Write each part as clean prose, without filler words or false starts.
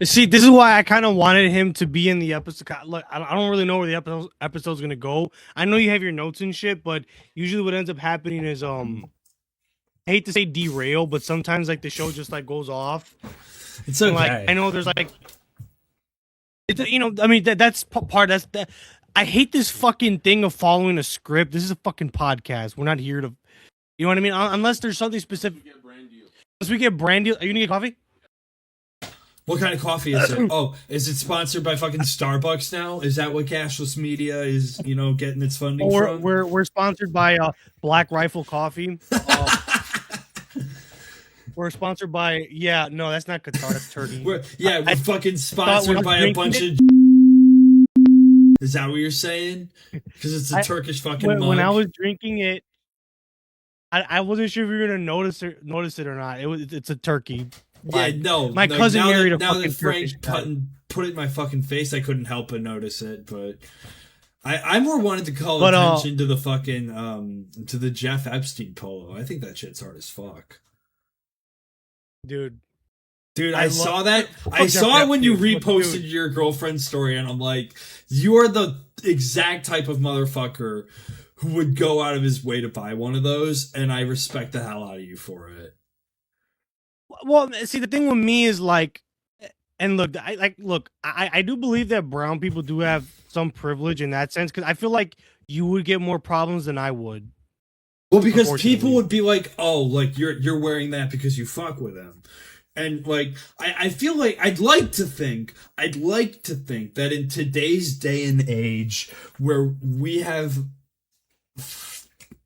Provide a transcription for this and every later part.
See, this is why I kind of wanted him to be in the episode. Look, I don't really know where the episode's gonna go. I know you have your notes and shit, but usually what ends up happening is I hate to say derail, but sometimes like the show just like goes off. It's And like okay. I know there's like, I mean that's part. That's that. I hate this fucking thing of following a script. This is a fucking podcast. We're not here to, you know what I mean? Unless there's something specific. Unless we get brand deal. Are you gonna get coffee? What kind of coffee is it? Oh, is it sponsored by fucking Starbucks now? Is that what cashless media is, getting its funding from? We're sponsored by Black Rifle Coffee. We're sponsored by no, that's not Qatar, that's Turkey. We're fucking sponsored by a bunch of. Is that what you're saying? Because it's a Turkish fucking mug. When I was drinking it, I wasn't sure if you were gonna notice it or not. It's a turkey. Yeah, no. My cousin married a fucking Frank Turkish put it in my fucking face, I couldn't help but notice it. But I more wanted to call attention to the fucking to the Jeff Epstein polo. I think that shit's hard as fuck. Dude, I saw that. I saw it when you reposted your girlfriend's story, and I'm like, you are the exact type of motherfucker who would go out of his way to buy one of those, and I respect the hell out of you for it. Well, see, the thing with me is like, and look, I do believe that brown people do have some privilege in that sense, because I feel like you would get more problems than I would. Well, because people would be like, oh, like you're wearing that because you fuck with them. And like I feel like I'd like to think that in today's day and age where we have,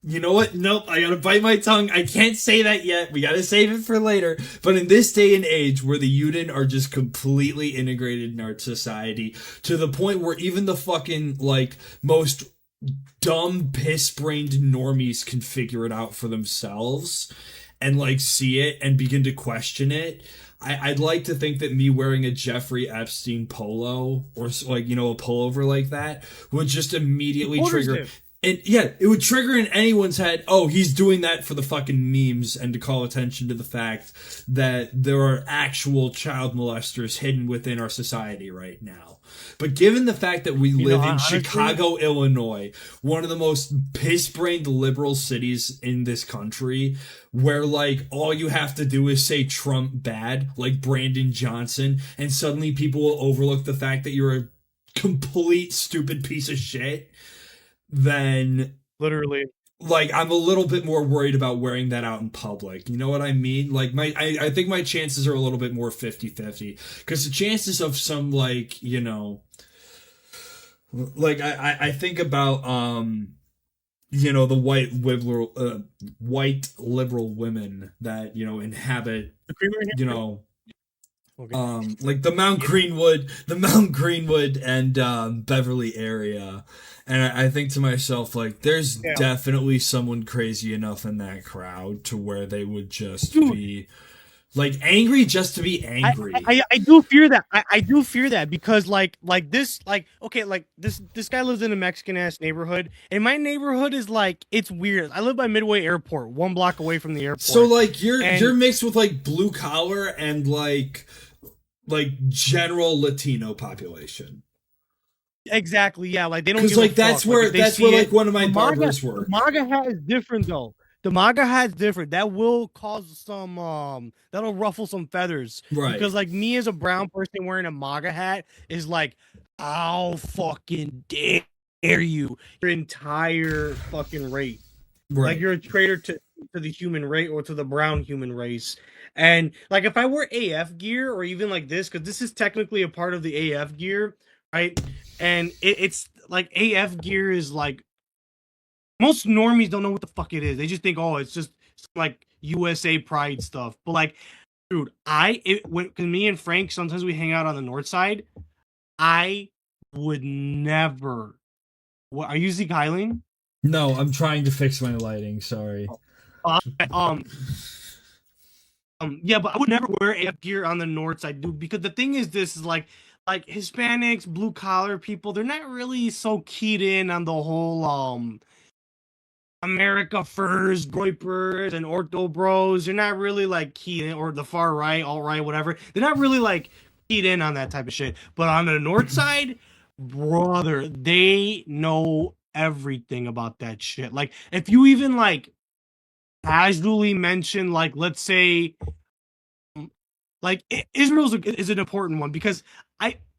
you know what? Nope, I gotta bite my tongue. I can't say that yet. We gotta save it for later. But in this day and age where the Uden are just completely integrated in our society to the point where even the fucking like most dumb piss-brained normies can figure it out for themselves and like see it and begin to question it. I'd like to think that me wearing a Jeffrey Epstein polo or like, a pullover like that would just immediately trigger. And yeah, it would trigger in anyone's head, oh, he's doing that for the fucking memes and to call attention to the fact that there are actual child molesters hidden within our society right now. But given the fact that we live in Chicago, Illinois, one of the most piss-brained liberal cities in this country, where like all you have to do is say Trump bad, like Brandon Johnson, and suddenly people will overlook the fact that you're a complete stupid piece of shit, then literally, like, I'm a little bit more worried about wearing that out in public. You know what I mean? Like, I think my chances are a little bit more 50-50. Because the chances of some, like, like, I think about, the white liberal women that, inhabit, like the Mount Greenwood and Beverly area. And I think to myself, like, there's definitely someone crazy enough in that crowd to where they would just be like angry just to be angry. I do fear that. I do fear that because like this guy lives in a Mexican ass neighborhood, and my neighborhood is like, it's weird. I live by Midway Airport, 1 block away from the airport. So like you're mixed with like blue collar and like general Latino population. Exactly, yeah. Like they don't because like that's where like one of my barbers were. The MAGA hat is different though. The MAGA hat's different. That will cause some that'll ruffle some feathers. Right. Because like me as a brown person wearing a MAGA hat is like, how fucking dare you? Your entire fucking race. Right. Like you're a traitor to the human race or to the brown human race. And like if I wear AF gear or even like this, because this is technically a part of the AF gear, right? And it's like AF gear is like, most normies don't know what the fuck it is. They just think, oh, it's just like USA Pride stuff. But like, dude, when me and Frank, sometimes we hang out on the north side, I would never. What are you Zeke Highling? No, I'm trying to fix my lighting. Sorry. Yeah, but I would never wear AF gear on the north side, dude, because the thing is, this is like Hispanics, blue collar people, they're not really so keyed in on the whole America First, Groypers, and Ortho Bros. They're not really like keyed in, or the far right, alt right, whatever. They're not really like keyed in on that type of shit. But on the north side, brother, they know everything about that shit. Like, if you even like casually mention, like, let's say, like Israel is an important one because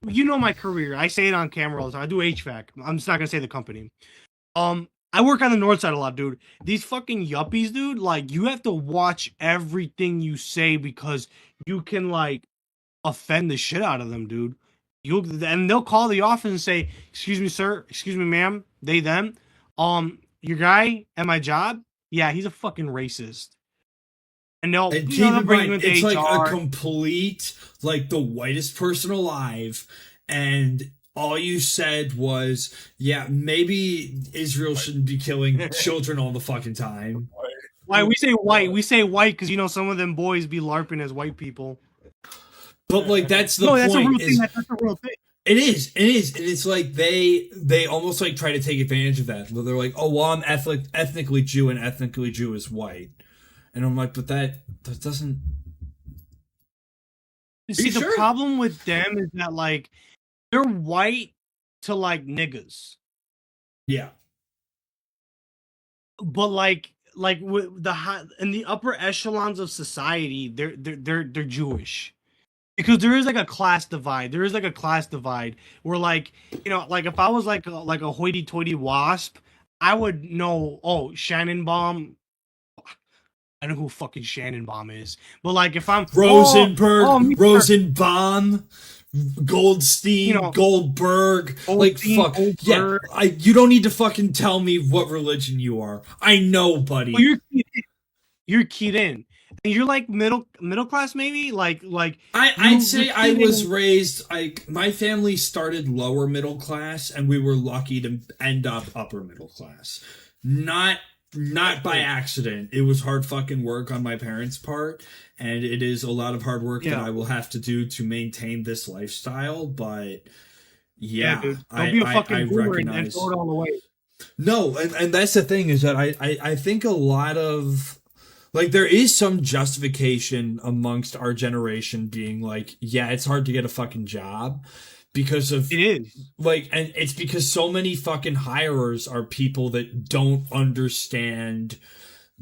you know my career. I say it on camera all the time. I do HVAC. I'm just not gonna say the company. I work on the north side a lot, dude. These fucking yuppies, dude, like, you have to watch everything you say because you can, like, offend the shit out of them, dude. And they'll call the office and say, "Excuse me, sir. Excuse me, ma'am. They, them. Your guy at my job, yeah, he's a fucking racist." And they'll bring you into it's HR. Like a complete, like, the whitest person alive, and all you said was, yeah, maybe Israel shouldn't be killing children all the fucking time. Why we say white? We say white because, you know, some of them boys be LARPing as white people. But, like, that's the point. That's a real thing. That's a real thing. It is, and it's like they almost like try to take advantage of that. They're like, oh, well, I'm ethnically Jew, and ethnically Jew is white, and I'm like, but that doesn't. See, the problem with them is that, like, they're white to, like, niggas. Yeah. But like with in the upper echelons of society, they're Jewish. Because there is like a class divide. There is like a class divide where, like, you know, like if I was like a hoity-toity wasp, I would know, oh, Shannonbaum. I know who fucking Shannonbaum is. But like if I'm Rosenberg, Rosenbaum, Goldstein, you know, Goldberg, like, fuck, Goldberg. Yeah, you don't need to fucking tell me what religion you are. I know, buddy. Well, you're keyed in. And you're like middle class, maybe. Like I'd say I was raised, like, my family started lower middle class, and we were lucky to end up upper middle class. Not by accident. It was hard fucking work on my parents' part, and it is a lot of hard work that I will have to do to maintain this lifestyle. But yeah, dude. Don't be a fucking boomer and throw it all away. No, and that's the thing, is that I think a lot of, like, there is some justification amongst our generation being like, yeah, it's hard to get a fucking job. Because of it is, like, and it's because so many fucking hirers are people that don't understand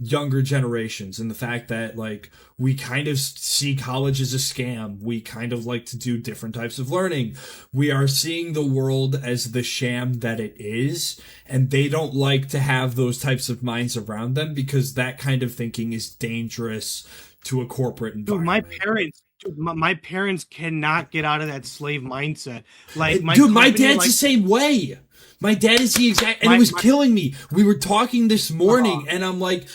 younger generations, and the fact that, like, we kind of see college as a scam. We kind of like to do different types of learning. We are seeing the world as the sham that it is, and they don't like to have those types of minds around them because that kind of thinking is dangerous to a corporate environment. Dude, my parents cannot get out of that slave mindset. Like, my dad's the same way. My dad is the exact, and it was killing me. We were talking this morning, and I'm like,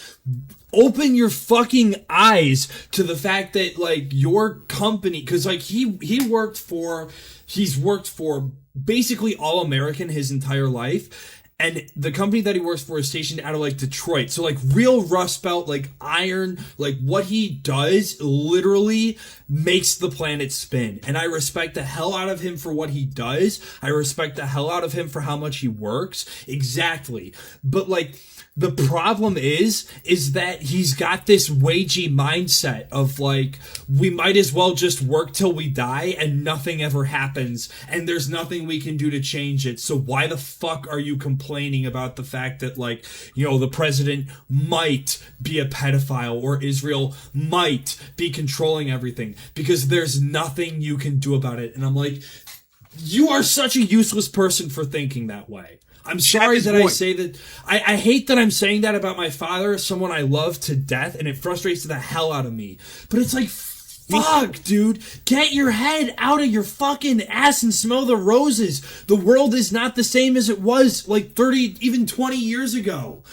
open your fucking eyes to the fact that, like, your company, because, like, he's worked for basically All American his entire life. And the company that he works for is stationed out of, like, Detroit. So, like, real Rust Belt, like, iron, like, what he does literally makes the planet spin. And I respect the hell out of him for what he does. I respect the hell out of him for how much he works. Exactly. But, like, the problem is that he's got this wagey mindset of, like, we might as well just work till we die and nothing ever happens and there's nothing we can do to change it. So why the fuck are you complaining about the fact that, like, you know, the president might be a pedophile or Israel might be controlling everything? Because there's nothing you can do about it. And I'm like, you are such a useless person for thinking that way. I'm sorry that I say that. I hate that I'm saying that about my father, someone I love to death, and it frustrates the hell out of me. But it's like, fuck, dude. Get your head out of your fucking ass and smell the roses. The world is not the same as it was, like, 30, even 20 years ago.